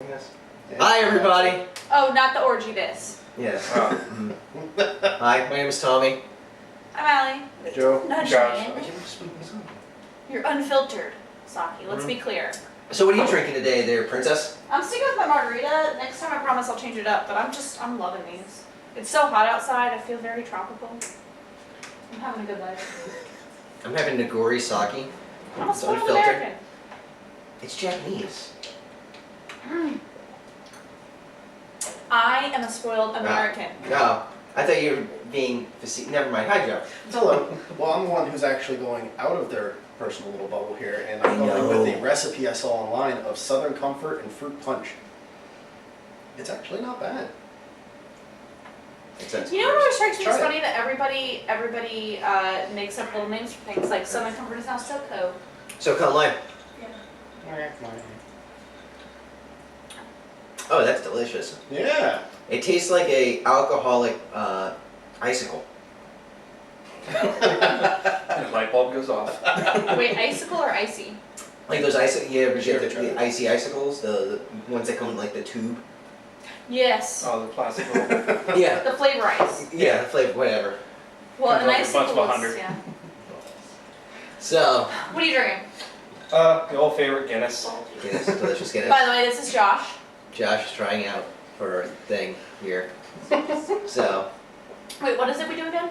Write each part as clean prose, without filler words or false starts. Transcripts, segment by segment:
Yes. Hi, everybody. Oh, not the orgy this. Yes. Hi, my name is Tommy. I'm Allie. Joe. Nudge Josh. me. You're unfiltered, Saki. Let's be clear. So what are you drinking today there, princess? I'm sticking with my margarita. Next time I promise I'll change it up, but I'm loving these. It's so hot outside, I feel very tropical. I'm having a good life. I'm having Nagori sake. I'm a It's spoiled unfiltered. American. It's Japanese. I am a spoiled American. No, I thought you were being never mind. Hi, Joe. Hello. Well, I'm the one who's actually going out of their personal little bubble here, and I'm going with a recipe I saw online of Southern Comfort and fruit punch. It's actually not bad. You know what always strikes me as Try it. funny that everybody makes up little names for things like Southern Comfort is now SoCo. SoCo Lime. Oh, that's delicious. Yeah. It tastes like a alcoholic icicle. And the light bulb goes off. Wait, icicle or icy? Like those icicles, you ever Sure, get try the it. icy icicles, the ones that come in like the tube? Yes. Oh, the plastic roll. Yeah. The flavor ice. Yeah, the flavor, whatever. Well, Comes an up with a icicle bunch of was, 100. yeah. So, What are you drinking? The old favorite Guinness. Guinness, delicious Guinness. By the way, this is Josh. Josh is trying out for a thing here. So, Wait, what is it we do again?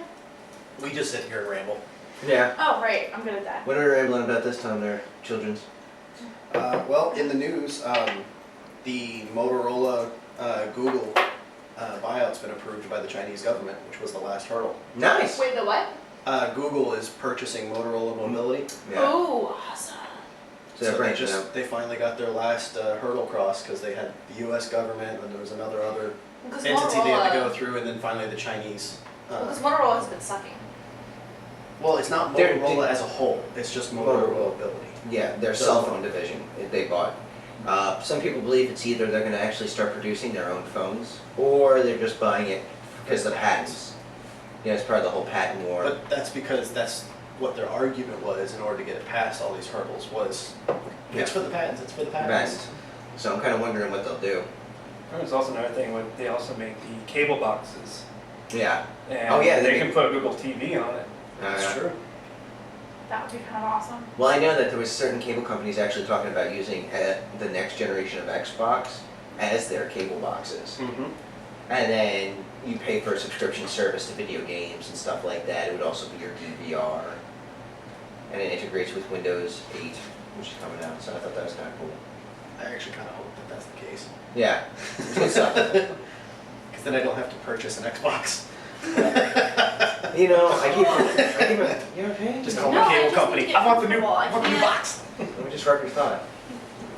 We just sit here and ramble. yeah. Oh, right. I'm good at that. What are we rambling about this time there, children's? Well, in the news, the Motorola Google buyout's been approved by the Chinese government, which was the last hurdle. Nice. Wait, the what? Google is purchasing Motorola Mobility. Yeah. Ooh, awesome. So they're branching out. they finally got their last hurdle crossed because they had the U.S. government and there was another Because entity they had to go Motorola, through, and then finally the Chinese. because Motorola has been sucking. Well, it's not They're- Motorola as a whole. It's just Motorola Mobility. Yeah, their cell phone division they bought. Some people believe it's either they're going to actually start producing their own phones, or they're just buying it because of the patents. Yeah, it's part of the whole patent war. But that's because that's what their argument was in order to get it past all these hurdles was, it's for the patents, it's for the patents. Patents. So I'm kind of wondering what they'll do. There's also another thing, they also make the cable boxes. Yeah. And Oh, yeah, they they make- can put Google TV on it. That's true. That would be kind of awesome. Well, I know that there was certain cable companies actually talking about using the next generation of Xbox as their cable boxes. Mm-hmm. And then you pay for a subscription service to video games and stuff like that. It would also be your DVR. And it integrates with Windows 8, which is coming out, so I thought that was kind of cool. I actually kind of hope that that's the case. Yeah, it's good stuff. Because then I don't have to purchase an Xbox. You know, I keep you okay? Just call No, my I cable just company. need to get I want the new, comfortable. I want the new can't- box. Let me just wrap your thought.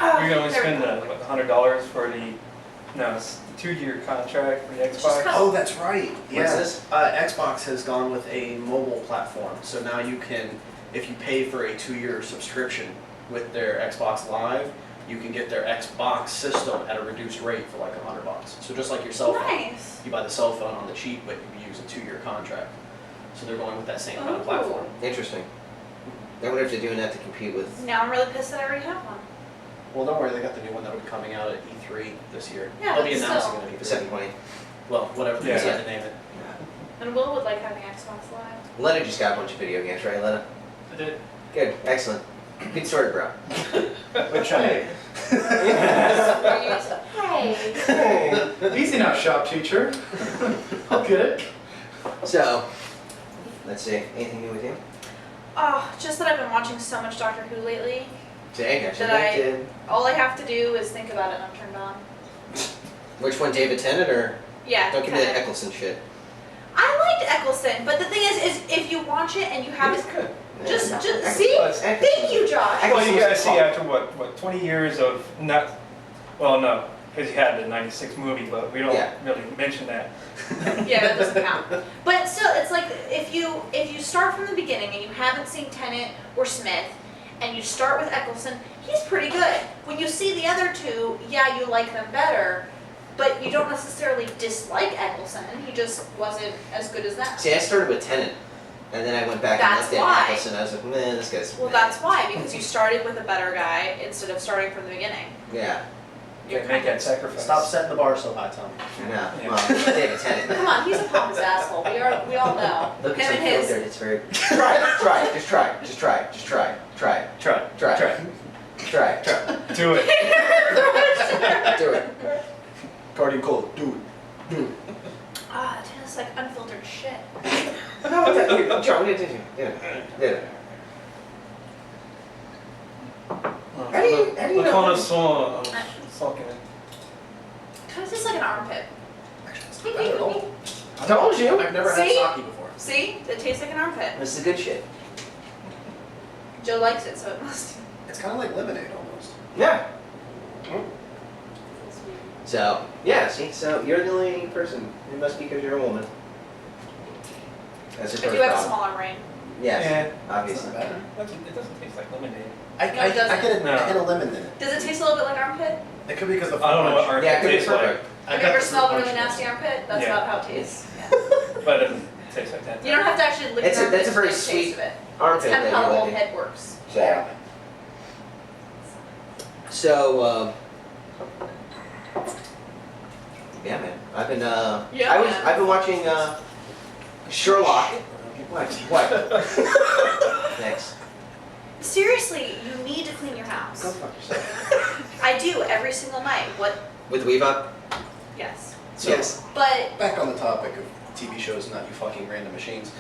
Oh, You're going to there we spend go. what, $100 for it's the 2-year contract for the just Xbox. cut- Oh, that's right. What's this? Xbox has gone with a mobile platform, so now you can, if you pay for a 2-year subscription with their Xbox Live, you can get their Xbox system at a reduced rate for like $100. So just like your cell phone, Nice. you buy the cell phone on the cheap, but you use a 2-year contract. So they're going with that same kind of Ooh. platform. Interesting. I wonder if they're doing that to compete with. Now I'm really pissed that I already have one. Well, don't worry, they got the new one that will be coming out at E3 this year. Yeah, They'll be but announcing still. it at The E3. 720. Well, whatever they Yeah. decide to name it. And Will would like having Xbox Live. Letta just got a bunch of video games, right, Letta? I did. Good, excellent. Good story, bro. Which I Hey. Hey, easy now, shop teacher. I'll get it. So, let's see. Anything new with you? Oh, just that I've been watching so much Doctor Who lately. Dang, actually, Did I- did. All I have to do is think about it and I'm turned on. Which one, David Tennant or? Yeah. Don't give me that Tennant. Eccleston shit. I liked Eccleston, but the thing is if you watch it and you have it, good. just Eccleston- see. Eccleston- Thank you, Josh. Well, you gotta Eccleston's see fun. after what 20 years of not, well, no, because you had the '96 movie, but we don't Yeah. really mention that. Yeah, that doesn't count. But still, it's like if you start from the beginning and you haven't seen Tennant or Smith, and you start with Eccleston, he's pretty good. When you see the other two, yeah, you like them better, but you don't necessarily dislike Eccleston. He just wasn't as good as that. See, I started with Tennant, and then I went back That's and looked why. at Eccleston, and I was like, man, this guy's. Well, meh. that's why, because you started with a better guy instead of starting from the beginning. Yeah. You're Make kind that of. sacrifice. Stop setting the bar so high, Tom. I know. Yeah. Well, they have a tenant. Come on, he's a pompous asshole. We all know. Look, Him it's and his. unfiltered. It's very. Try it. Just try it. Just try it. Just try it. Try it. Try it. Try. Try it. Try it. Try it. Do it. Do it. Guardian Cold. Do it. Do it. Ah, it tastes like unfiltered shit. No, what's that? Here, try it. Yeah. How do you The know? connoisseur of sulking it. Kind of tastes like an armpit. Actually, it's not bad at all. Told you. I've never See? had sake before. See? It tastes like an armpit. This is the good shit. Joe likes it, so it must. It's kind of like lemonade almost. Yeah. So, yeah, see, so you're the only person. It must be because you're a woman. That's the I first do have a problem. smaller brain. Yes, Yeah. It's obviously. not bad. It doesn't taste like lemonade. I No, it doesn't. get a No. hint of lemon in it. Does it taste a little bit like armpit? It could be because of I don't know what punch. armpit Yeah, it could be tastes like, perfect. Have you ever smelled a really nasty armpit? That's Yeah. about how it tastes. Yeah. but it doesn't taste like that. You don't have to actually lick That's your a- that's a armpit very to get a sweet taste of it. Armpit It's kind of that how you're the whole licking. head works. So, yeah, man. I've been, Yeah, man. I've been watching, Sherlock. What? Thanks. Seriously, you need to clean your Go house. fuck yourself. I do every single night. What? With Weave Up? Yes. So, Yes. But back on the topic of TV shows, not you fucking random machines.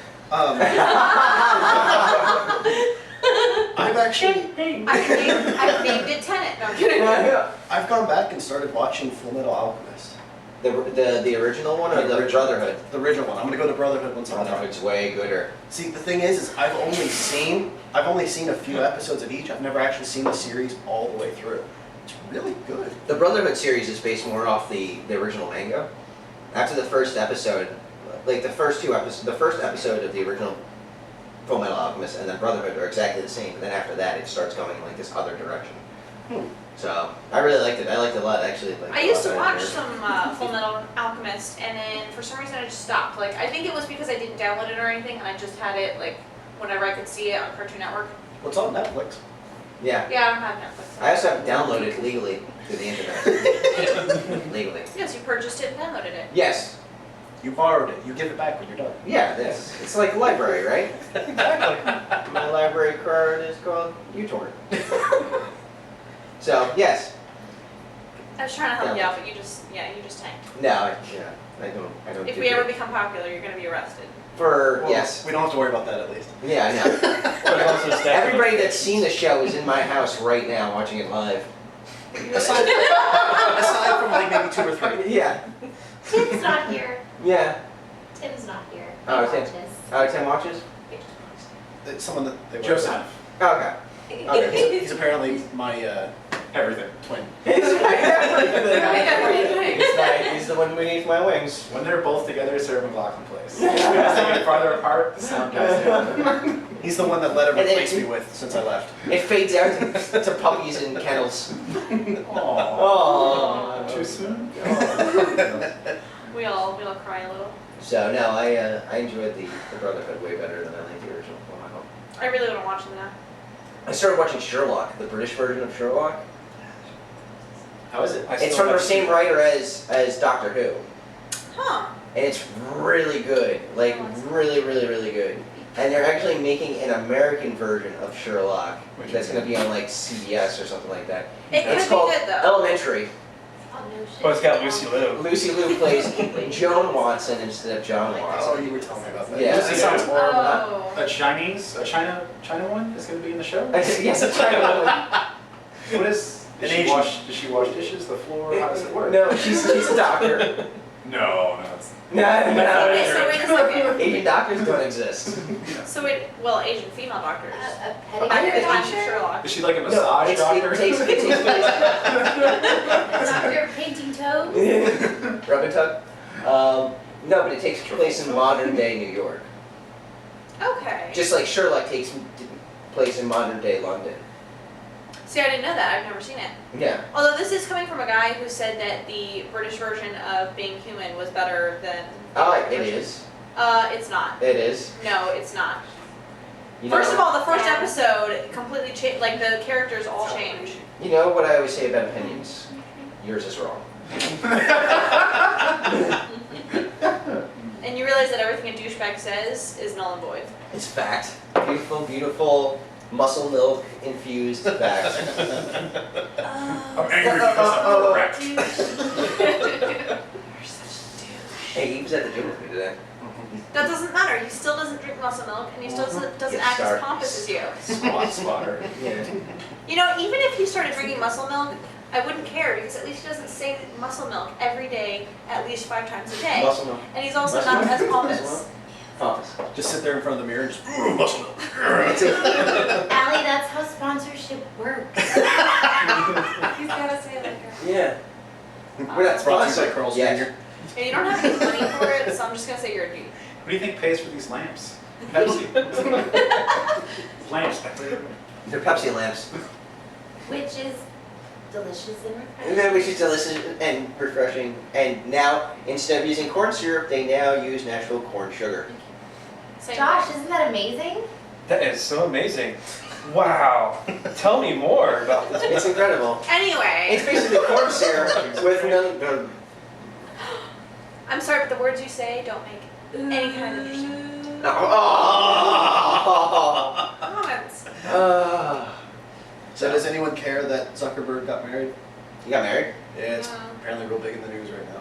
I've actually, I've named it Tenet. No, I'm kidding. I've gone back and started watching Full Metal Alchemist. The original one or The the original. Brotherhood? The original one. I'm gonna go to Brotherhood once I'm done. Brotherhood's way gooder. See, the thing is I've only seen a few episodes of each. I've never actually seen the series all the way through. It's really good. The Brotherhood series is based more off the original manga. After the first episode, like the first episode of the original Full Metal Alchemist and then Brotherhood are exactly the same, and then after that it starts going in like this other direction. So I really liked it. I liked it a lot actually. I used to watch some Full Metal Alchemist, and then for some reason I just stopped. Like I think it was because I didn't download it or anything, and I just had it like whenever I could see it on Cartoon Network. What's on Netflix? Yeah. Yeah, I don't have Netflix. I also have downloaded it legally through the internet. Legally. Yes, you purchased it and downloaded it. Yes. You borrowed it. You give it back when you're done. Yeah, it's like a library, right? Exactly. My library card is called uTorrent. So, yes. I was trying to help you Yeah. out, but you just tanked. No, I don't If do we ever good. become popular, you're gonna be arrested. For, Well, yes. We don't have to worry about that at least. Yeah, I know. But also stacked Everybody with- that's seen the show is in my house right now watching it live. Aside from like maybe 2 or 3. Yeah. Tim's not here. Yeah. Tim's not here. Oh, He Tim. watches. Out of 10 watches? It's someone that they Joseph. Oh, okay. Okay. He's apparently my Everything. twin. He's the one beneath my wings. When they're both together, Sarah McLaughlin plays. As they get farther apart, the sound goes down. He's the one that Letta And then- replaced me with since I left. It fades out to puppies in kennels. Aww. Oh. Too soon? We all cry a little. So no, I enjoyed the Brotherhood way better than I like the original one. I really want to watch them now. I started watching Sherlock, the British version of Sherlock. How is it? I It's still from the haven't same seen it. writer as Doctor Who, Huh. and it's really good, like really good. And they're actually making an American version of Sherlock Which that's is going to be on like CBS or something like that. It It's could be called good though. Elementary. Oh, no shit. Oh, it's got Lucy Liu. Lucy Liu plays Joan Watson instead of John Oh, Watson. you were telling me about that. Yeah. This sounds more Oh. a Chinese, a China one is going to be in the show? Yes, it's China. What is? Does she wash dishes, the floor? How does it work? No, she's a doctor. No, it's No. Okay, so wait a second. Asian doctors don't exist. So well, Asian female doctors. A At the time pedicure of doctor? Sherlock. Is she like a No, massage it doctor? takes place. Doctor painting toes? Rub and tug. No, but it takes place in modern day New York. Okay. Just like Sherlock takes place in modern day London. See, I didn't know that. I've never seen it. Yeah. Although this is coming from a guy who said that the British version of Being Human was better than the American It version. is. It's not. It is. No, it's not. You First know, of all, the first Yeah. episode completely changed. Like the characters all change. you know what I always say about opinions. yours is wrong. And you realize that everything a douchebag says is null and void. It's fact. Beautiful, beautiful muscle milk infused fact. I'm angry because I'm correct. Hey, he was at the gym with me today. That doesn't matter. He still doesn't drink muscle milk, and he still doesn't Get act started. as pompous as you. Squat spotter. Yeah. You know, even if he started drinking muscle milk, I wouldn't care because at least he doesn't say muscle milk every day, at least 5 times a day. Muscle milk. And he's also Muscle not milk? as Muscle pompous. milk? Pompous. Just sit there in front of the mirror and just muscle milk. That's it. Allie, that's how sponsorship works. He's gotta say it like that. Yeah. We're not Brought to you by sponsored. Carl's Yes. Jr. And you don't have any money for it, so I'm just gonna say you're a douche. What do you think pays for these lamps? Pepsi. Lamps. They're Pepsi lamps. Which is delicious and And then refreshing. which is delicious and refreshing. And now, instead of using corn syrup, they now use natural corn sugar. Same Josh, thing. isn't that amazing? That is so amazing. Wow. Tell me more about this. It's incredible. It's Anyway, basically corn syrup with none. I'm sorry, but the words you say don't make any kind of sense. Oh. Comments. So does anyone care that Zuckerberg got married? You got married? Yeah, it's No. apparently real big in the news right now.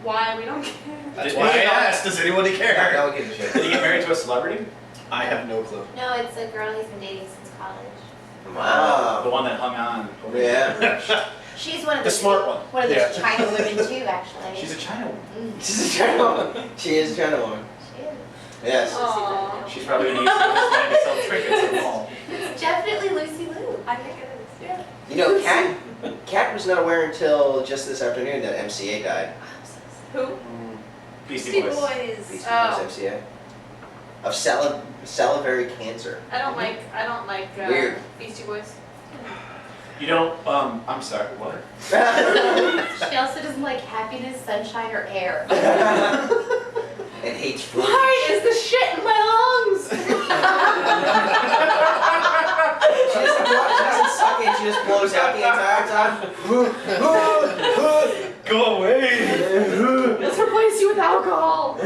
Why we don't care? That's Did why I he- asked, does anybody No, care? no one gives a shit. Did he get married to a celebrity? I have no clue. No, it's a girl he's been dating since college. The Wow. one that hung on. Yeah. She's one of The smart one. One of those Yeah. China women too, actually. She's a China woman. She's a China woman. She is a China woman. She is. Yes. Aw. She's probably going to use this man to sell trinkets at the mall. It's definitely Lucy Liu. I think it is. Yeah. You know, Kat was not aware until just this afternoon that MCA died. Who? Beastie Boys. Beastie Oh. Boys MCA. Of salivary cancer. I don't like Weird. Beastie Boys. You don't, I'm sorry, what? She also doesn't like happiness, sunshine, or air. And hates fruit. Why is the shit in my lungs? She doesn't suck it, she just blows out the entire time. Go away. Let's replace you with alcohol.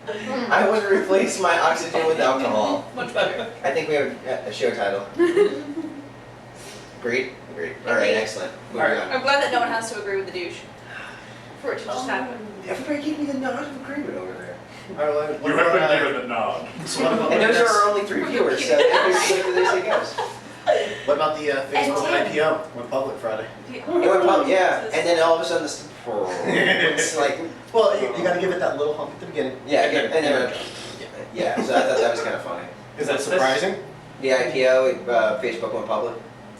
I would replace my oxygen with alcohol. Much better. I think we have a show title. Agreed? Agreed. Alright, excellent. Moving Alright. on. I'm glad that no one has to agree with the douche. For it to just happen. Everybody gave me the nod of agreement over there. Alright, what You about, haven't given the nod. so what about And the those next- are our only 3 viewers, so whatever they say goes. What about the Facebook And IPO? Went public Friday. It went pub, yeah, and then all of a sudden it's like, Well, you gotta give it that little hump at the beginning. yeah, and then yeah, so I thought that was kind of funny. Is that surprising? The IPO, Facebook went public.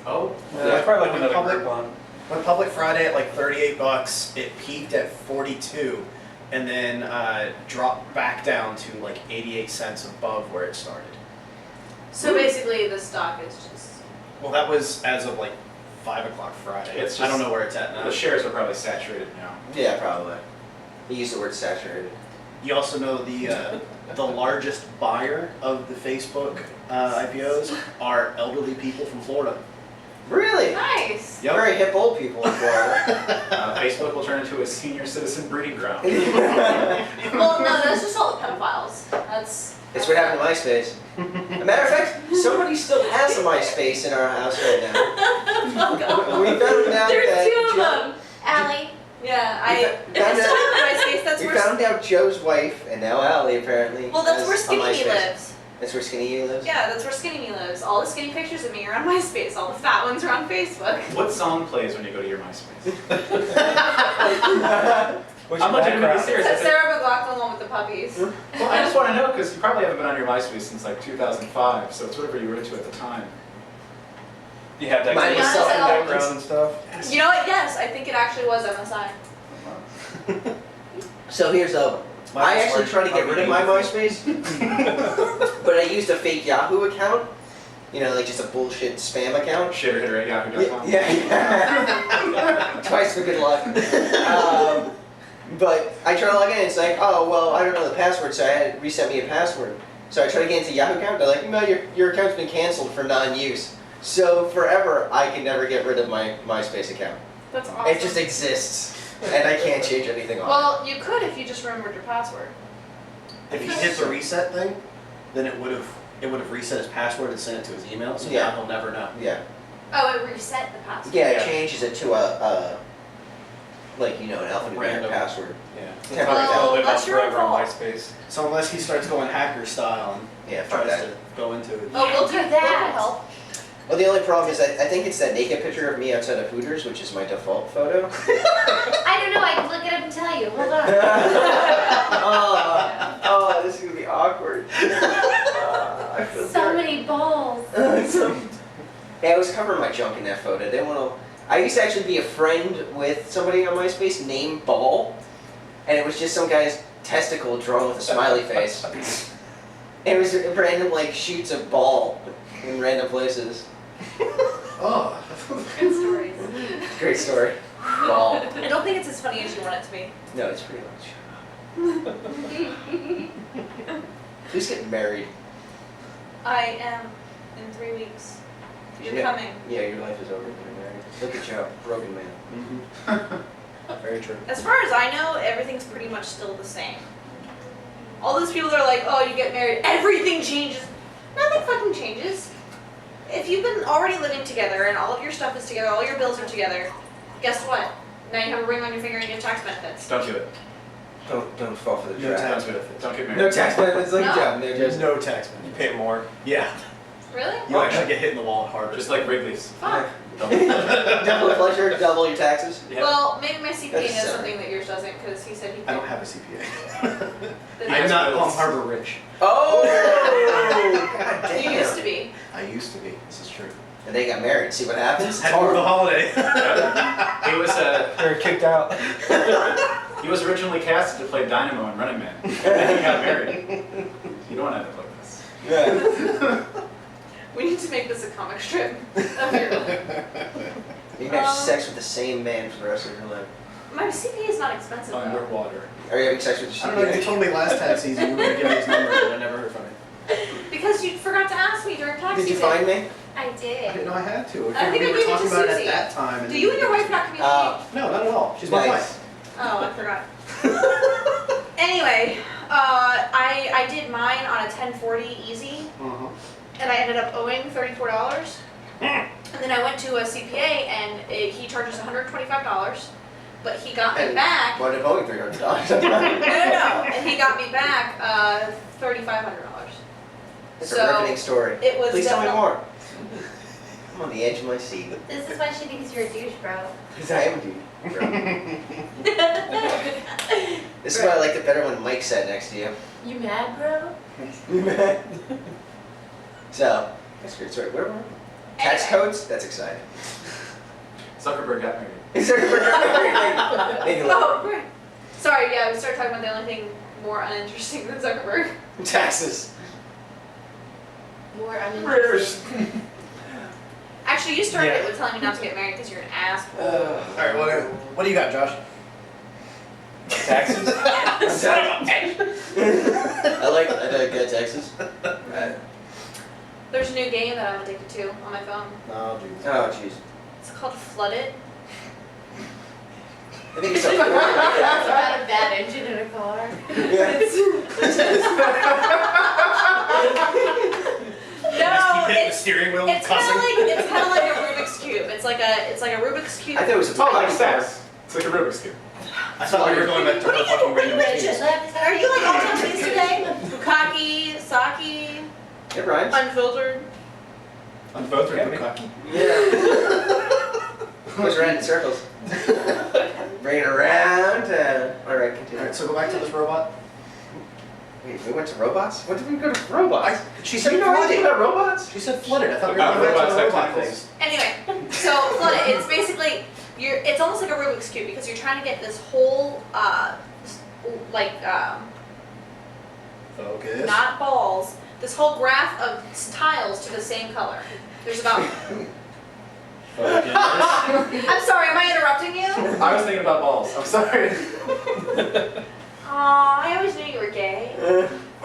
Oh, That's probably like another Public- Groupon. Went public Friday at like $38. It peaked at 42, and then dropped back down to like 88 cents above where it started. So basically, the stock is just. Well, that was as of like 5 o'clock Friday. It's I don't just- know where it's at now. the shares are probably saturated now. Yeah, probably. He used the word saturated. You also know the largest buyer of the Facebook IPOs are elderly people from Florida. Really? Nice. Yep. Very hip old people in Florida. Facebook will turn into a senior citizen breeding ground. Well, no, that's just all the pedophiles. That's. It's what happened to MySpace. As a matter of fact, somebody still has a MySpace in our house right now. Oh god. We found out There's that 2 of Joe- them. Allie, Yeah, We if found it's out- still on MySpace, that's We where. found out Joe's wife, and now Allie apparently. Well, that's has where a Skinny Me MySpace. lives. That's where Skinny You lives? Yeah, that's where Skinny Me lives. All the skinny pictures of me are on MySpace. All the fat ones are on Facebook. What song plays when you go to your MySpace? Which I'm legitimately background? serious. That's Sarah McLachlan one with the puppies. Well, I just want to know because you probably haven't been on your MySpace since like 2005, so it's whatever you were into at the time. You have that Mine was green so- background and stuff. You know what? Yes, I think it actually was MSI. So here's a. I actually tried to get rid of my MySpace, but I used a fake Yahoo account. You know, like just a bullshit spam account. Shitter at yahoo.com. Yeah. Twice for good luck. But I try to log in, it's like, oh, well, I don't know the password, so I had to reset me a password. So I try to get into Yahoo account, they're like, no, your account's been canceled for non-use. So forever, I can never get rid of my MySpace account. That's awesome. It just exists, and I can't change anything on Well, you could if you just remembered your password. If he hit the reset thing, then it would have reset his password and sent it to his email, so Yeah. now he'll never know. it. Yeah. Oh, it reset the password. Yeah, it Yeah. changes it to a like, you know, an alphanumeric Random. password. Yeah. Temporary Well, I'll live that's on your forever on fault. MySpace. So unless he starts going hacker style and Yeah, fuck tries that. to go into it. Oh, we'll Do do that. that. Help. Well, the only problem is I think it's that naked picture of me outside of Hooters, which is my default photo. I don't know, I can look it up and tell you. Hold on. oh, this is gonna be awkward. I feel So many balls. Yeah, I was covering my junk in that photo. They didn't want to. I used to actually be a friend with somebody on MySpace named Ball, and it was just some guy's testicle drawn with a smiley face. And it was random like shoots of ball in random places. Oh. Good stories. Great story. Ball. I don't think it's as funny as you want it to be. No, it's pretty much. Please get married. I am in 3 weeks. You're Yeah. coming. Yeah, your life is over. You're married. Look at you, broken man. Very true. As far as I know, everything's pretty much still the same. All those people that are like, oh, you get married, everything changes. Nothing fucking changes. If you've been already living together and all of your stuff is together, all your bills are together, guess what? Now you have a ring on your finger and you get tax benefits. Don't do it. Don't fall for the No trap. tax benefits. Don't get married. No tax benefits like No. John. No There's just. no tax You benefits. pay more. Yeah. Really? You actually get hit in the wallet harder. Just like Wrigley's. Fuck. Double the pleasure, double your taxes. Yeah. Well, maybe my CPA That's knows separate. something that yours doesn't because he said he I don't could. have a CPA. Then I'm that's- not Palm Harbor rich. Oh! God damn. You used to be. I used to be. This is true. And they got married. See what happens? It's Had over the horrible. holiday. He was They're kicked out. he was originally casted to play Dynamo in Running Man. And then he got married. You don't want to end up like this. Yeah. We need to make this a comic strip of your life. You can have sex with the same man for the rest of your life. My CPA is not expensive though. Underwater. Are you having sex with I your don't know, you CPA? told me last tax season you were going to give me his number, but I never heard from him. Because you forgot to ask me during tax Did you season. find me? I I didn't did. know I had to. I think we I were gave it talking to about it Susie. at that time. Do you and your wife not communicate? No, not at all. She's my Nice. wife. Oh, I forgot. Anyway, I did mine on a 1040 easy, Uh-huh. and I ended up owing $34. And then I went to a CPA, and he charges $125, but he got me And back. Wound up owing $300. No, and he got me back $3,500. It's So, a riveting story. It was Please tell me definitely- more. I'm on the edge of my seat. This is why she thinks you're a douche, bro. Because I am a dude. bro. This is why I liked it better when Mike sat next to you. You mad, bro? So, that's a great story. Where were we? Tax Anyway. codes? That's exciting. Zuckerberg got married. Is there Make it Oh, look. right. Sorry, yeah, we started talking about the only thing more uninteresting than Zuckerberg. Taxes. More uninteresting. Actually, you started Yeah. it with telling me not to get married because you're an asshole. All right, what do you got, Josh? Taxes? I like Texas. There's a new game that I'm addicted to on my phone. Oh, jeez. Oh, jeez. It's called Flood It. I think it's a About a bad engine in a car. No, Keep hitting the it's steering wheel, it's kind cussing. of like a Rubik's cube. It's like a Rubik's cube. I thought it was a It's all like pie. sex. It's like a Rubik's Cube. I thought we were going back to her fucking random machines. Are you like all Japanese today? Bukkake, sake, It rhymes. unfiltered. On both are Yeah, bukkake. Yeah. Goes around in circles. Bring it around. Alright, continue. Alright, so go back to this robot. Wait, we went to robots? When did we go to robots? She Do said you know anything flooded. about robots? She said flooded. I thought we were About going back to robots the have robot tentacles. thing. Anyway, so Flood It, it's basically it's almost like a Rubik's cube because you're trying to get this whole Focus. not balls, this whole graph of tiles to the same color. There's about. Focus. I'm sorry, am I interrupting you? I was thinking about balls. I'm sorry. Aw, I always knew you were gay.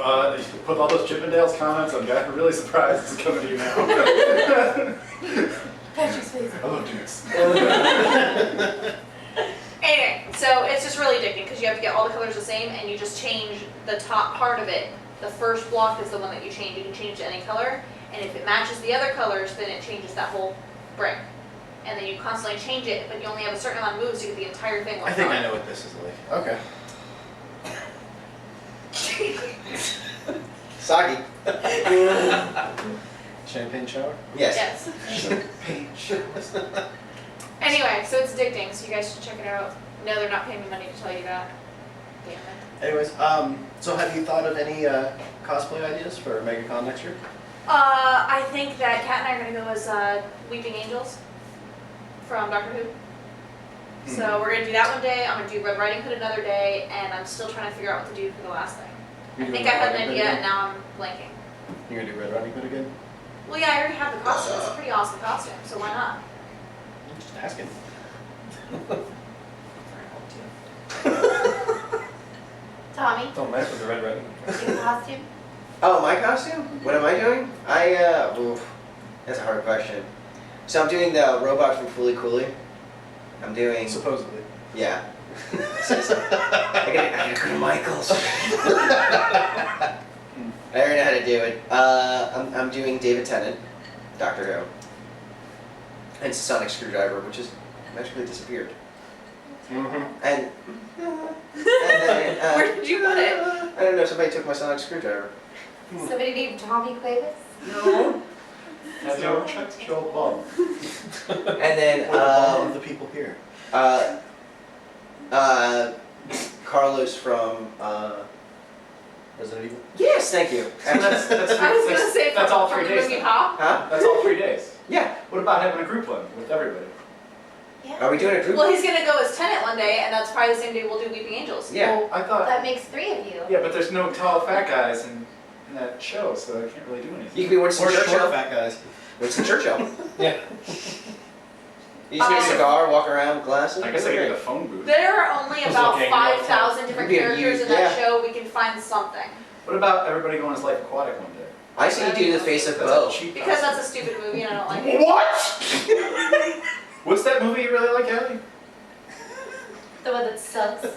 With all those Chippendales comments, I'm really surprised it's coming to you now. Patrick's face. I love Dukes. Anyway, so it's just really addicting because you have to get all the colors the same and you just change the top part of it. The first block is the one that you change. You can change to any color, and if it matches the other colors, then it changes that whole brick. And then you constantly change it, but you only have a certain amount of moves to get the entire thing one I think I color. know what this is like. Okay. Soggy. Champagne shower? Yes. Yes. Champagne shower. Anyway, so it's addicting, so you guys should check it out. No, they're not paying me money to tell you that. Damn it. Anyways, so have you thought of any cosplay ideas for MegaCon next year? I think that Kat and I are gonna go as Weeping Angels from Doctor Who. So we're gonna do that one day. I'm gonna do Red Riding Hood another day, and I'm still trying to figure out what to do for the last thing. I think I had an idea, and now I'm blanking. You're gonna do Red Riding Hood again? Well, yeah, I already have the costume. It's a pretty awesome costume, so why not? I'm just asking. Tommy, Don't mess with the Red Riding. your costume? Oh, my costume? What am I doing? Oof, that's a hard question. So I'm doing the robot from Fooly Cooly. I'm doing, Supposedly. yeah. I gotta go to Michael's. I already know how to do it. I'm doing David Tennant, Doctor Who. And Sonic Screwdriver, which has magically disappeared. Mm-hmm. And then, Where did you put it? I don't know, somebody took my Sonic Screwdriver. Somebody named Tommy Cuevas? No. Have you ever checked Joel Ball? And then, All of the people here. Carlos from, Resident Evil. yes, thank you. And that's I was gonna say that's all from 3 the days. movie then. Hop. Huh? That's all 3 days. Yeah. What about having a group one with everybody? Are we doing a group? Well, he's gonna go as Tennant one day, and that's probably the same day we'll do Weeping Angels. Yeah. Well, I thought. That makes 3 of you. Yeah, but there's no tall fat guys in that show, so I can't really do anything. You could be Winston Or short Churchill. fat guys. Winston Churchill. Yeah. You just get a cigar, walk around with glasses. I guess I could get a phone booth. There are only Just about looking, 5,000 different You'd be a characters in huge- that yeah. show. We can find something. What about everybody going as Life Aquatic one day? I see you do the face of That's Bo. a cheap Because costume. that's a stupid movie and I don't like it. What? What's that movie you really like, Abby? The one that sucks. The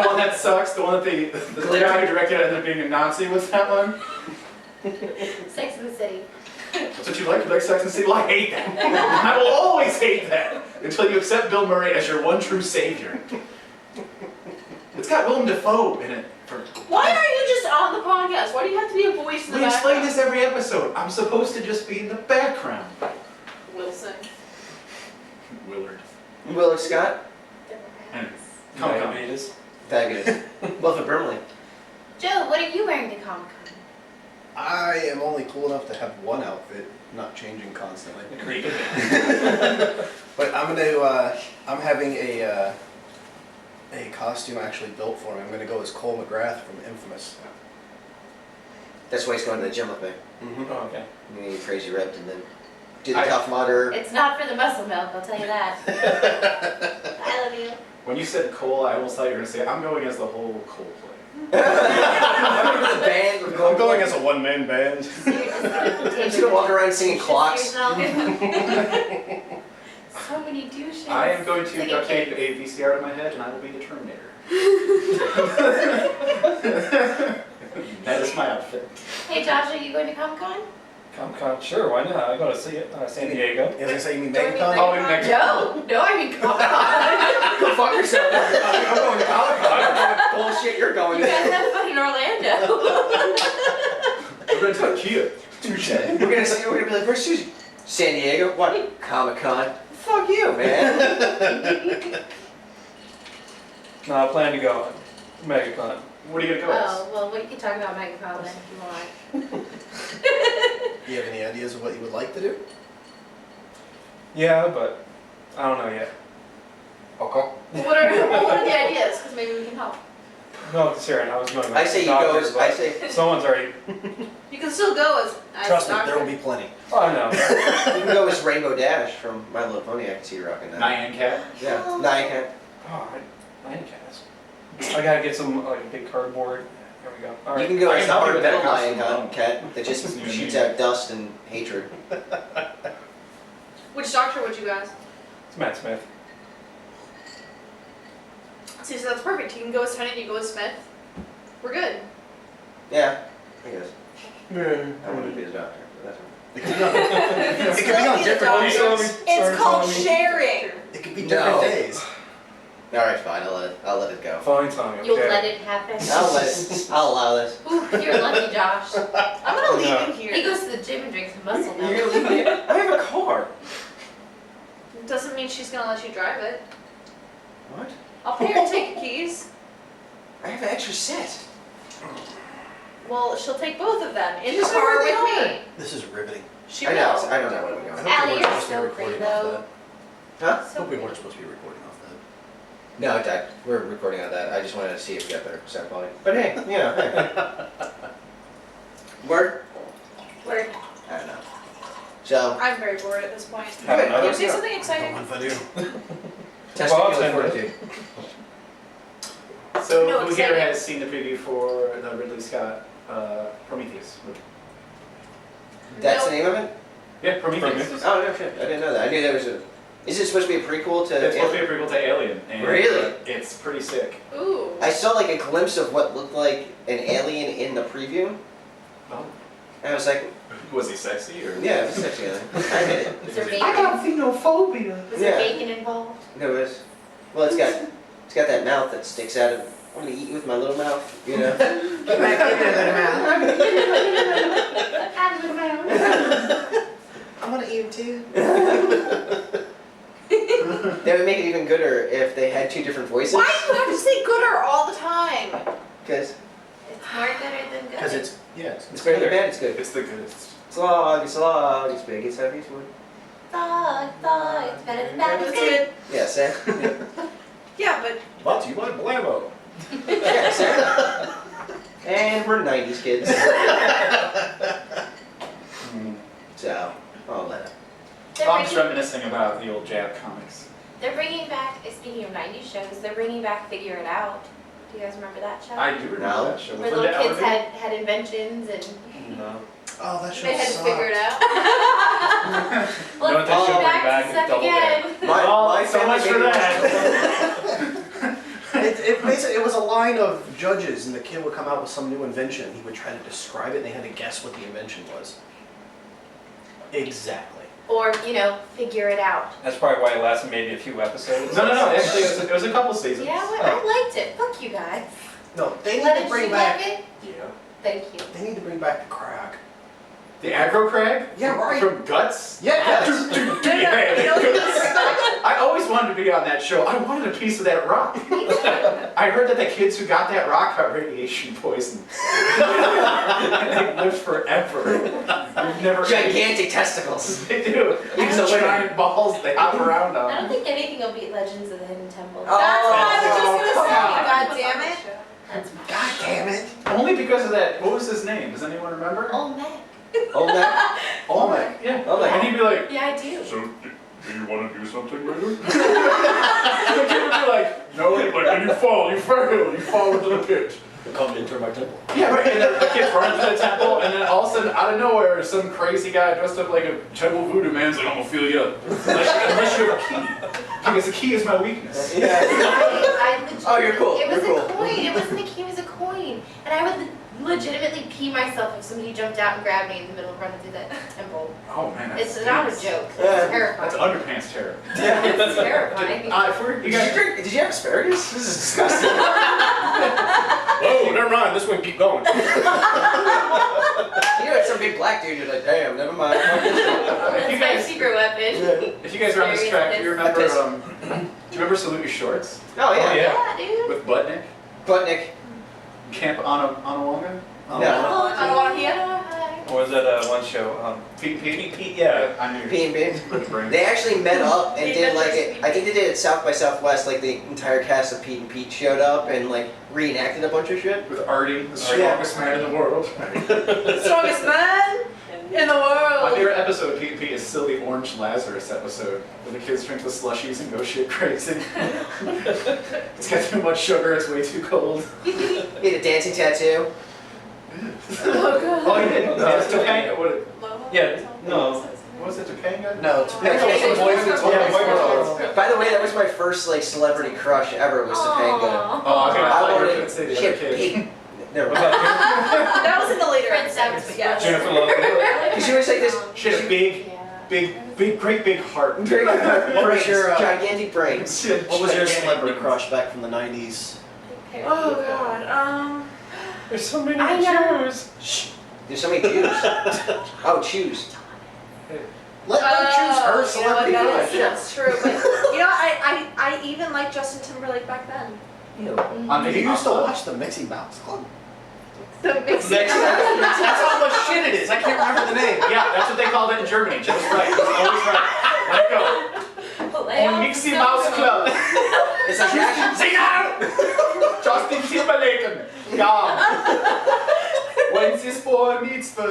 one that sucks, the one that the guy who directed it ended up being a Nazi. What's that one? Sex in the City. That's what you like? You like Sex and the City? Well, I hate that. I will always hate that until you accept Bill Murray as your one true savior. It's got Willem Dafoe in it. Why are you just on the podcast? Why do you have to be a voice in the We explain background? this every episode. I'm supposed to just be in the background. Wilson. Willard. Willard Scott. Henry. Come. Diabetes. Diabetes. Well, for Brimley. Joe, what are you wearing to Comic Con? I am only cool enough to have one outfit, not changing constantly. Creepy. But I'm gonna, I'm having a costume actually built for me. I'm gonna go as Cole McGrath from Infamous. That's why he's going to the gym with me. Mm-hmm. Oh, okay. You need crazy ripped and then do the I- Tough Mudder. It's not for the muscle milk, I'll tell you that. I love you. When you said Cole, I almost thought you were going to say, I'm going as the whole Coldplay. The band with I'm going as a one-man band. So you're just gonna I'm take just gonna walk around singing clocks. So many douches. I am going to Singing duct tape kids. a VCR to my head and I will be the Terminator. That is my outfit. Hey Josh, are you going to Comic Con? Comic-Con, sure, why not? I go to see it, San Diego. I was gonna say, you mean Don't we MegaCon? Oh, in Mexico. No, I mean Comic Con. Go fuck yourself. I'm going to Comic-Con. Bullshit, you're going You there. guys have fun in Orlando. We're going to Kia. Touche. We're gonna be like, where's Susie? San Diego? What? Comic-Con? Fuck you, man. No, I plan to go. MegaCon. What are you going to go as? Oh, well, we can talk about MegaCon then if you want. Do you have any ideas of what you would like to do? Yeah, but I don't know yet. Okay. what are the ideas? Because maybe we can help. No, Sarah, I was going with I say you doctor, go as, I but say, someone's already, You can still go as Trust me, Doctor. there will be plenty. oh, I know. you can go as Rainbow Dash from My Little Pony. I can see you rocking that. Nyan Cat. Yeah, Nyan Cat. Oh, I cast. I gotta get some, like, big cardboard Here we go. All You right. can go I as can the help you hard with that metal lion costume. cat that just Doesn't even shoots need out dust and hatred. Which doctor would you guys? It's Matt Smith. See, so that's perfect. You can go as Tennant, you go as Smith. We're good. Yeah, I guess. I wanted to be the doctor, but that's It could be on, it could be on different Sorry, days. Sorry. It's called Tommy. sharing. It could be No. different days. all right. Fine, I'll let it go. Fine, Tommy. Okay. You'll let it happen. I'll allow this. Ooh, you're lucky, Josh. I'm gonna leave No. you here. He goes to the gym and drinks muscle You're milk. gonna leave me? I have a car. Doesn't mean she's gonna let you drive it. What? I'll pay her to take your keys. I have an extra set. Well, she'll take both of them in the Just know car where they with are. me. This is riveting. She I know. will. I don't know where we're I going. hope we Allie, weren't you're supposed to so be recording pretty, off though. Huh? that. I hope we weren't supposed to be recording off that. No, Dad. We're recording on that. I just wanted to see if we got better sound quality. But hey, you know. Hey. Word? Word. I don't know. So, I'm very bored at this point. Have Good. another. Can you say something Don't exciting? mind if I do. testicular Well, fortitude. So No, who exciting. here has seen the preview for the Ridley Scott Prometheus movie? That's No. the name of it? Yeah, Prometheus. Prometheus. Oh no shit! I didn't know that. I knew there was a. Is it supposed to be a prequel to? It's supposed to be a prequel to Alien. And Really? It's pretty sick. Ooh. I saw like a glimpse of what looked like an alien in the preview. Oh. And I was like, Was he sexy or? yeah, it's a sexy alien. I hit it. Is there bacon? xenophobia. Was Yeah. there bacon involved? There was. Well, it's got that mouth that sticks out of. I'm gonna eat you with my little mouth, you know. Out of the mouth. I want to eat him too. They would make it even gooder if they had two different voices. Why do you have to say gooder all the time? Because It's more gooder than good. Because it's, yeah, it's good and bad, it's good. It's the goodest. It's long, it's big, it's heavy, it's wood. Thought, it's better than bad. That's good. Yeah, Sam. Yeah, but Brought to you by Blammo. Yeah, Sam. And we're 90s kids. So, I'll let it. They're I'm just bringing, reminiscing about the old Jab comics. they're bringing back, speaking of 90s shows, they're bringing back Figure It Out. Do you guys remember that show? I do remember No. that show. Where With little Linda kids Ellery. had inventions and No. Oh, that show they had to sucked. figure it out. No, let's they go should bring back back to suck Double again. Oh, so family much for made me that. It basically, it was a line of judges, and the kid would come out with some new invention, and he would try to describe it, and they had to guess what the invention was. Exactly. Or, figure it out. That's probably why it lasted maybe a few episodes. No. Actually, it was a couple seasons. Yeah, I liked it. Fuck you guys. No, they need Let to it bring shoot back. like it? Yeah. Thank you. They need to bring back the crack. The aggro crag? Yeah, right. From Guts? Yeah, yes. I always wanted to be on that show. I wanted a piece of that rock. I heard that the kids who got that rock got radiation poisoning. And they lived forever. You've never Gigantic testicles. They do. These so giant balls they hop around I don't on. think anything will beat Legends of the Hidden Temple. Oh. That's what I was just come gonna on. say. God damn it. That's God damn it. Only because of that. What was his name? Does anyone remember? Olmec. Oh, that. Olmec. Yeah. Olmec. And he'd be like, Yeah, I do. So, do you want to do something later? the kid would be like, no, Like, when you fall into the pit. Come enter my temple. yeah, right. And then the kids run into the temple, and then all of a sudden, out of nowhere, some crazy guy dressed up like a temple voodoo man's like, I'm gonna feel you up. Unless you have a key. Because the key is my weakness. Yeah. I legit- Oh, you're cool. It was You're a cool. coin. It wasn't a key. It was a coin. And I would legitimately pee myself if somebody jumped out and grabbed me in the middle of running through that temple. Oh man, that's It's not a joke. It's Yeah. terrifying. That's underpants terror. It's terrifying. If we're, you guys, Did you have asparagus? This is disgusting. Oh, never mind. This one keep going. You know, it's some big black dude. You're like, damn, never mind. That's my secret weapon. if you guys are on this track, do you remember? Piss. Do you remember Salute Your Shorts Oh yeah. Yeah. Yeah, dude. with Budnick? Buttnick. Camp Onawonga? No. I don't wanna hear. Or was that one show? Pete, yeah. I knew. P and B. With the brain. They actually met up and They did met like this it. week. I think they did it at South by Southwest. Like the entire cast of Pete and Pete showed up and like reenacted a bunch of shit. With Artie, the Yeah. strongest man in the world. Strongest man in in the My world. favorite episode, Pete, is still the Orange Lazarus episode, where the kids drink the slushies and go shit crazy. It's got too much sugar, it's way too cold. He had a dancing tattoo. Oh god. Oh, he did? Topanga? What, Yeah, no. what was it, Topanga? No, Yeah, Topanga Boys and Yeah, Toys Boys. World. By the way, that was my first like celebrity crush ever was Topanga. Aw. Oh, I thought you were wanted- going to say the she other had kid. pink. Never What mind. about That was in the later Prince episodes, but yes. Jennifer Love? She was like this. She had a big, Yeah. great big heart. Very good What was brains, your, gigantic brains. What was your celebrity crush back from the 90s? Oh god. There's so many I know. Jews. Shh. There's so many Jews. Oh, choose. Let them choose her You know what, celebrity crush. that's true. But you know, I even liked Justin Timberlake back then. Ew. On You Mickey used to Mouse. watch the Mixie Mouse Club. The mixing. That's how much shit it is. I can't remember the name. Yeah, that's what they called it in Germany. Just right. It's always right. Let go. On Mixie Mouse Club. It's like action. Sing out! Justin Timberlake. Ja. When this boy meets the...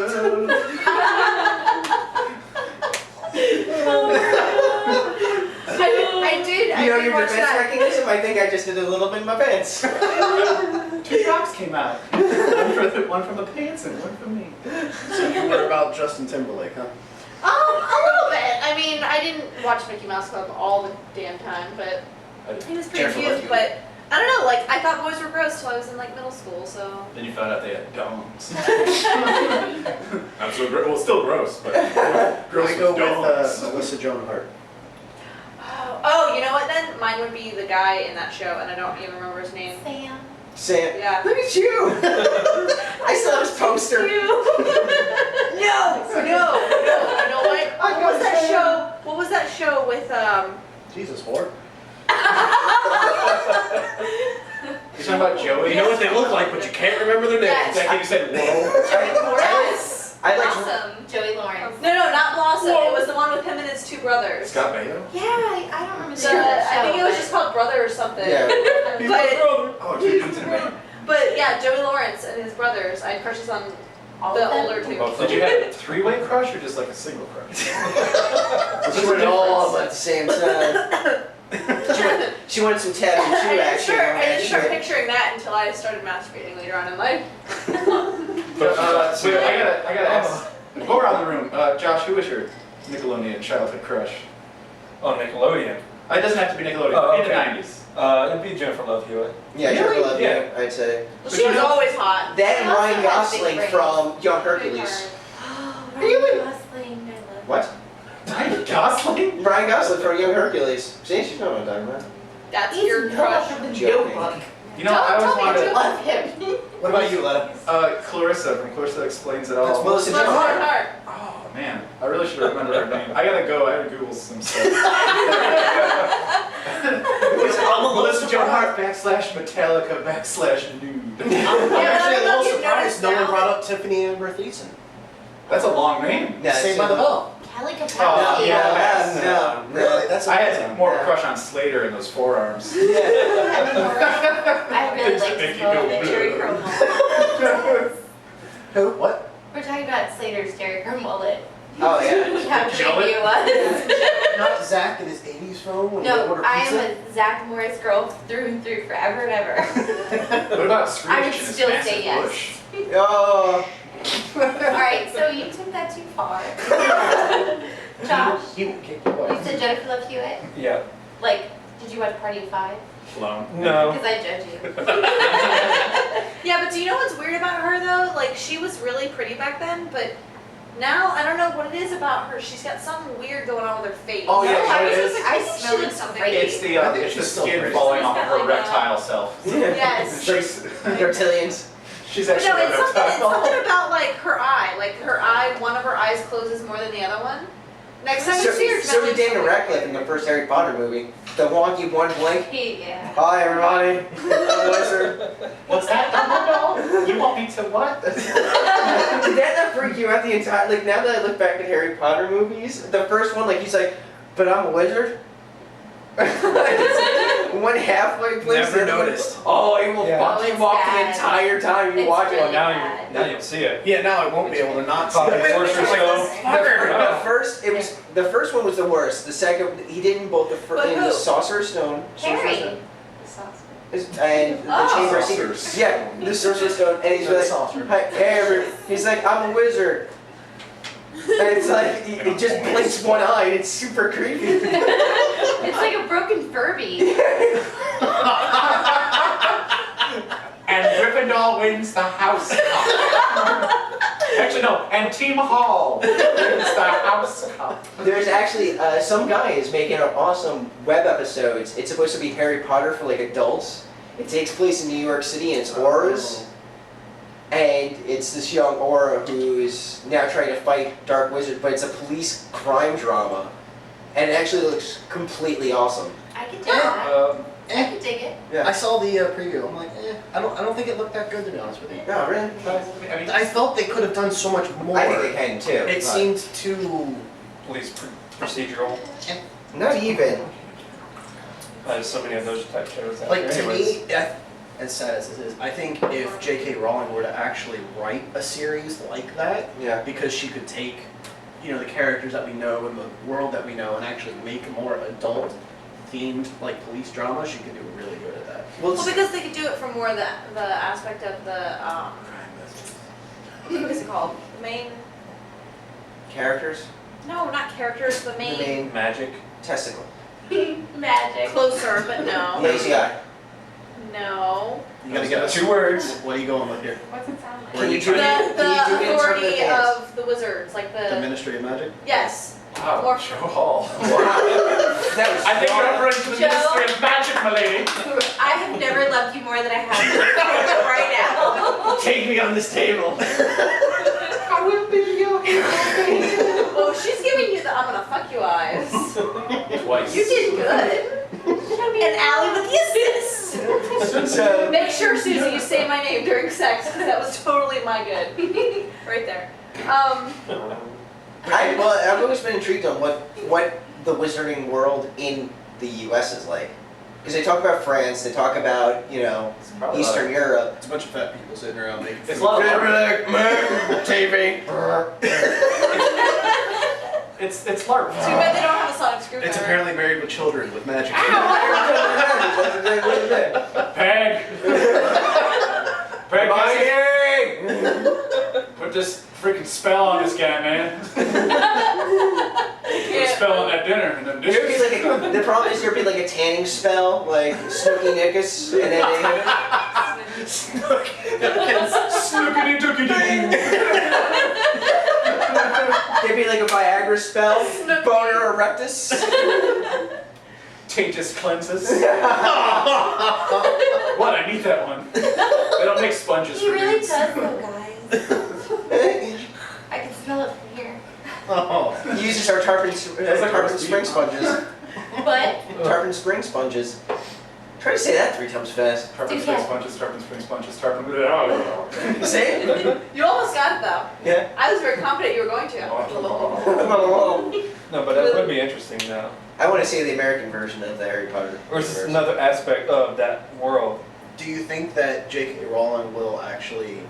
I did. You know did your watch defense that. mechanism? I think I just did a little bit in my pants. 2 drops came out. One from the pants and one from me. So you were about Justin Timberlake, huh? A little bit. I mean, I didn't watch Mickey Mouse Club all the damn time, but he was pretty Jennifer Love cute. Hewitt. But I don't know. Like, I thought boys were gross till I was in like middle school. So. Then you found out they had dongs. Not so gross. Well, still gross, but gross I go with with dongs. Melissa Joan Hart. Oh, you know what then? Mine would be the guy in that show, and I don't even remember his name. Sam. Sam, Yeah. look at you. I still have his poster. You. No. You know what? What was that show? What was that show with Jesus, whore. You're talking about Joey? You know what they look like, but you can't remember their names. Yes. That kid you said, whoa. Yes. I like Awesome. Joey Lawrence. No, not Blossom. It was the one with him and his 2 brothers. Scott Baio? Yeah, I don't remember The, the name of that I think it was show, just called Brother or something. Yeah. He's my But, brother. Oh, 2 dudes in a band. but yeah, Joey Lawrence and his brothers. I had crushes on all the of them. older 2. Both Did you have a 3-way crush or just like a single crush? She wanted all at the same time. She wanted some tattoo I didn't action. start, on I that didn't start shit. picturing that until I started masturbating later on in life. So I gotta ask. Go around the room. Josh, who was your Nickelodeon childhood crush? Oh, Nickelodeon. It doesn't have to be Nickelodeon. Oh, In the okay. 90s. It'd be Jennifer Love Hewitt. Yeah, Jennifer Really? Love, Yeah. I'd say. Well, she was always hot. That and I also Ryan had Gosling big from Young Hercules. Oh, Really? Ryan Gosling. I love What? Ryan Gosling? Ryan Gosling from Young Hercules. See, she's not what I'm talking about. That's He's your crush. from the Joking. Notebook. You know, I always I wanted. love him. What about you, Letta? Clarissa from Clarissa Explains It All. That's Melissa Melissa Joan Joan Hart. Hart. Oh man, I really should remember her name. I gotta go. I had to Google some stuff. Melissa Joan Hart /Metallica /nude. I'm Yeah, actually I a don't know little if you surprised noticed no one now. brought up Tiffany Amber Thiessen. That's a long name. Yeah, Saved by the Bell. Kelly Oh, Kapowski. yeah. No. Really? That's I amazing. had more of a crush on Slater and those forearms. Yeah. I really like Make this you go moment. Jerry Curl mullet. Who? What? We're talking about Slater's Jerry Curl mullet. Oh, yeah. How creepy it was. Not Zach in his 80s phone when he No, ordered I pizza? am a Zach Morris girl through and through forever and ever. What about Screech I would and his still massive say yes. bush? Oh. Alright, so you took that too far. Josh, He kicked your you butt. said Jennifer Love Hewitt? Yeah. Like, did you watch Party of 5? Blown. No. Because I judge you. Yeah, but do you know what's weird about her though? Like, she was really pretty back then, but now I don't know what it is about her. She's got something weird going on with her face. Oh, yeah, I it was is. just like, I I think smell she it looks something. great. It's the I think it's the she's still skin pretty. falling off She's of got her like a- reptile self. Yes. She's Reptilians. she's But actually no, a it's reptile. something about like her eye. Like her eye, one of her eyes closes more than the other one. Next time you see her, So did Daniel Radcliffe in the first Harry Potter movie. The wonky one blink. Yeah. Hi, everybody. I'm a wizard. What's that, Dumbledore? You want me to what? Did that not freak you out the entire, like now that I look back at Harry Potter movies, the first one, like he's like, but I'm a wizard? one halfway place. Never the other one- noticed. Oh, it will Yeah. fuck Oh, you it's up bad. the entire time you It's watch really it. bad. Now you'll see it. Yeah, now I won't be able to not see Copy it. Sorcerer's Stone. The first one was the worst. The second, he did in both the But in who? the Sorcerer's Stone, Sorcerer's Harry. Stone, and the Oh. Chamber of Sorcerer's Secrets. Yeah, the Sorcerer's Stone, and he's The like, sorcerer. he's like, I'm a wizard. And it's like, he just blinks one eye, and it's super creepy. It's like a broken Furby. And Gryffindor wins the house cup. Actually, no, and Team Hall wins the house cup. There's actually, some guy is making an awesome web episodes. It's supposed to be Harry Potter for like adults. It takes place in New York City, and it's auras. And it's this young aura who is now trying to fight Dark Wizard, but it's a police crime drama. And it actually looks completely awesome. I can dig that. I Eh. can dig it. I saw the preview. I'm like, I don't think it looked that good, to be honest with you. No, really? I mean, I felt they could have done so much more. I think they can too. It but seemed too. Police procedural. Not even. There's so many of those type shows out Like, there. to Anyways. me, as sad as it is, I think if J.K. Rowling were to actually write a series like that, Yeah. because she could take, the characters that we know and the world that we know and actually make a more adult-themed, like, police drama, she could do really good at that. Well, Well, because they could do it from more the aspect of the what is it called? The main. characters, No, not characters. The the main. main Magic. testicle. Magic. Closer, but no. Lazy eye. No. You gotta get us. 2 words. What are you going with here? What's it sound like? Where Can you you do trying it? The Can you do it in authority interpretive dance? of the wizards, like The the. Ministry of Magic? Yes. wow, More- Joe Hall. That was I think strong. you're referring to the Joe? Ministry of Magic, my lady. I have never loved you more than I have right now. Take me on this table. I will be your Oh, she's giving you the I'm gonna fuck you eyes. Twice. You did good. And Allie with the assist. So, Make sure, Susie, you say my name during sex, because that was totally my good. Right there. I've always been intrigued on what the wizarding world in the U.S. is like. Because they talk about France, they talk about, It's probably Eastern Europe. It's a bunch of fat people sitting around making It's food. a lot of TV. It's LARP. Too bad they don't have a sonic screwdriver. It's apparently married with children with magic. Peg. Peg, put this freaking spell on this guy, man. Put a spell on that dinner and then There'd be dishes. like the problem is there'd be like a tanning spell, like Snooky Nickus, and then they have Snookity dookie doo. there'd be like a Viagra spell, Boner Erectus. Taintus cleanses. What? I need that one. They don't make sponges He for really dudes. does though, guys. I can smell it from here. Oh. He uses our Tarpon like Tarpon a Spring sponges. But Tarpon Spring sponges. Try to say that 3 times fast. Tarpon Dude, spring yeah. sponges, tarpon spring sponges, tarpon. Oh. Say it. You almost got it though. Yeah. I was very confident you were going to. No, but that would be interesting now. I want to see the American version of the Harry Potter. Or is this universe. another aspect of that world? Do you think that J.K. Rowling will actually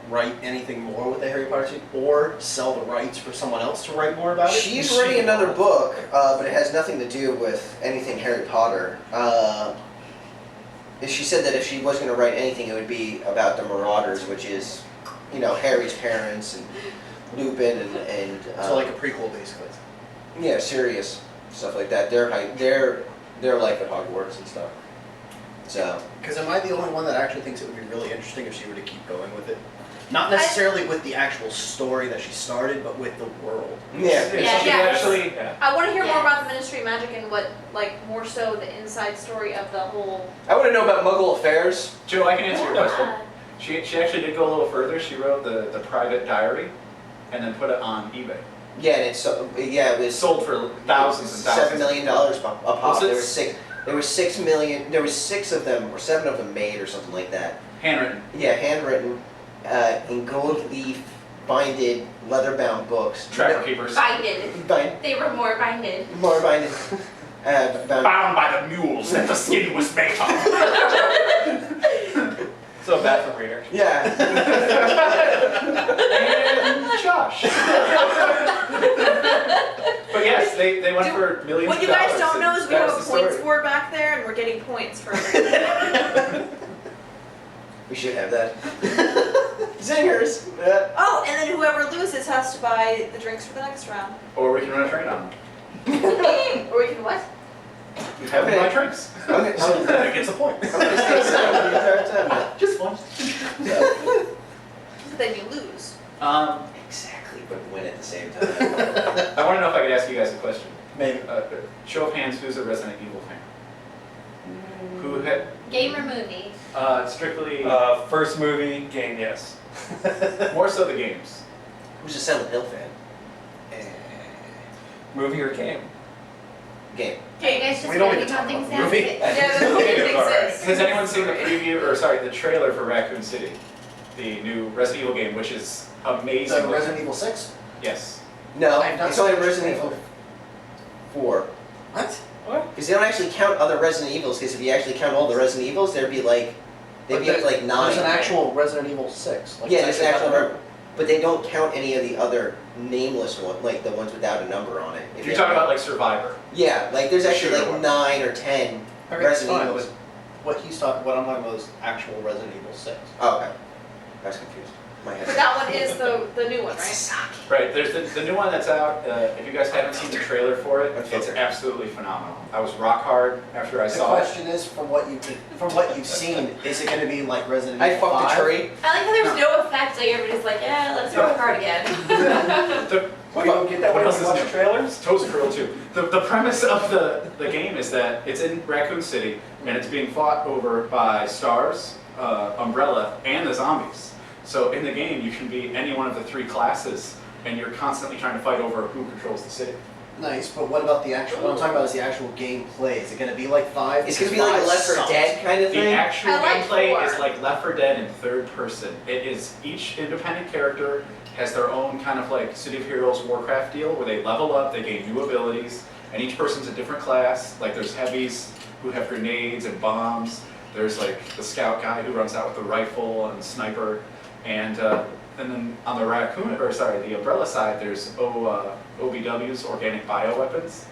write anything more with the Harry Potter series, or sell the rights for someone else to write more about it? She's writing another book, but it has nothing to do with anything Harry Potter. She said that if she was going to write anything, it would be about the Marauders, which is, Harry's parents and Lupin and So like a prequel, basically. yeah, Sirius, stuff like that. Their life at Hogwarts and stuff. So Because am I the only one that actually thinks it would be really interesting if she were to keep going with it? Not necessarily with the actual story that she started, but with the world. yeah, She Yeah. actually. Yeah. I want to hear more Yeah. about the Ministry of Magic and what, more so the inside story of the whole. I want to know about Muggle affairs. Joe, I can answer your question. yeah. She actually did go a little further. She wrote the private diary, and then put it on eBay. Yeah, and it was Sold for thousands and thousands. $7 million a pop. Was it? There was six. There was 6 million. There was 6 of them, or 7 of them made, or something like that. Handwritten. Yeah, handwritten, in gold leaf, binded, leather-bound books. Tracker keepers. Binded. Bind, They were more binded. more binded. About Bound by the mules that the skin was made of. So a bathroom reader. yeah. And Josh. But yes, they went for millions What of you dollars. guys don't know is we That have a was the points story. board back there, and we're getting points for everything. We should have that. Zingers. Yeah. Oh, and then whoever loses has to buy the drinks for the next round. Or we can run a train on them. Or we can what? You have them buy drinks. Okay. So that gets a point. I'm gonna stay silent the entire time. Just one. Then you lose. Exactly, but win at the same time. I want to know if I could ask you guys a question. Maybe. Show of hands, who's a Resident Evil fan? Who had Game or movie? strictly First movie, game, yes. more so the games? Who's a Silent Hill fan? Movie or game? Game. Are you guys just We don't writing even how talk things about the movie. sound? Yeah, the movie didn't Alright. exist. Has anyone seen the preview, or sorry, the trailer for Raccoon City? The new Resident Evil game, which is amazing. So Resident Evil 6? Yes. No, I've not it's only seen Resident it. Evil 4. What? What? Because they don't actually count other Resident Evils, because if you actually count all the Resident Evils, there'd be like, they'd be up to like 9. There's an actual Resident Evil 6. Like, Yeah, it's there's an actually actual got a but they don't count any of the other nameless ones, like the ones without a number on it. If you're talking about like Survivor. Yeah, like there's actually Shooter like one. 9 or 10 Alright, it's Resident fine, Evils. but what I'm talking about is actual Resident Evil 6. Oh, okay. I was confused. My head. But that one is the new one, right? Sasaki. Right, there's the new one that's out. If you guys haven't seen the trailer for it, it's Unfiltered. absolutely phenomenal. I was rock hard after I The saw it. question is, from what you've seen, is it going to be like Resident I Evil 5? fucked a tree. I like how there was no effect, like everybody's like, yeah, let's rock hard again. What We don't get that what way else when is we watch new? trailers? Toes Curl too. The premise of the game is that it's in Raccoon City and it's being fought over by Stars, Umbrella, and the zombies. So in the game you can be any one of the 3 classes and you're constantly trying to fight over who controls the city. Nice, but what about the actual, what I'm talking about is the actual gameplay. Is it going to be like 5? It's gonna be like a Left 4 Dead kind of The thing. actual I like gameplay 4. is like Left 4 Dead in third person. It is each independent character has their own kind of like City of Heroes Warcraft deal where they level up, they gain new abilities, and each person's a different class. Like there's heavies who have grenades and bombs. There's like the scout guy who runs out with the rifle and the sniper, and then on the the Umbrella side, there's OBWs, organic bioweapons,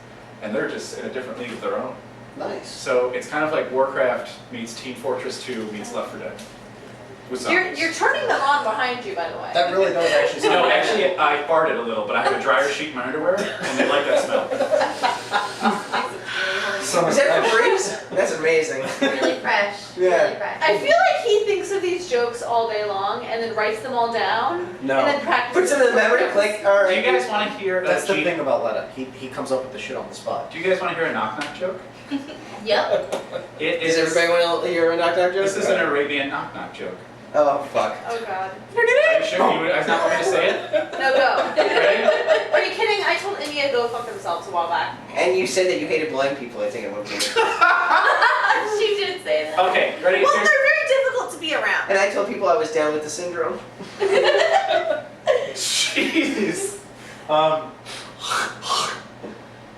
and they're just in a different league of their own. Nice. So it's kind of like Warcraft meets Team Fortress 2 meets Left 4 Dead. With zombies. You're turning them on behind you, by the way. That really does actually sound No, really actually, I farted a little, but I have a dryer sheet in my underwear, and they like that smell. Is that Febreze? That's amazing. Really fresh. Yeah. Really fresh. I feel like he thinks of these jokes all day long and then writes them all down No. and then practices. Puts them in the memory, click, Do alright. you guys want to hear That's a the Gene- thing about Letta. He comes up with the shit on the spot. Do you guys want to hear a knock-knock joke? Yep. It Is everybody want to hear a knock-knock joke? This is an Arabian knock-knock joke. Oh, fuck. Oh god. Are you sure you guys not want me to say it? No, go. Ready? Are you kidding? I told India to go fuck themselves a while back. And you said that you hated blind people, I think it would be. She did say that. Okay, ready? Well, Here's- they're very difficult to be around. And I told people I was down with the syndrome. Jeez.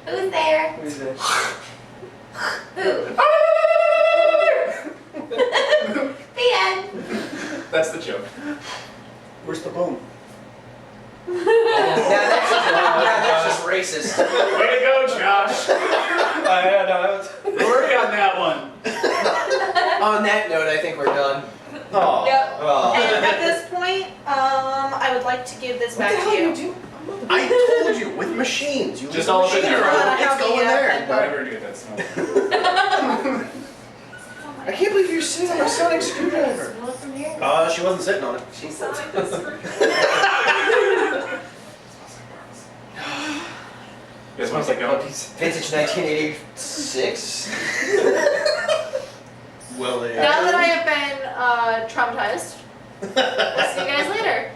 Who's there? Who's it? Who? The end. That's the joke. Where's the boom? That's just racist. Way to go, Josh. Yeah, no, Work on that one. On that note, I think we're done. Oh. Yep. Oh. And at this point, I would like to give this What the back hell to you. you do? I told you, with machines. You Just leave all up in machines there. around, I it's have the, going there. pen book. Never do that smell. I can't believe you're sitting on a sonic screwdriver. Look from here. She wasn't sitting on it. She sounds like this. You guys want to go? Vintage 1986. Well, Now that I have been traumatized, See you guys later.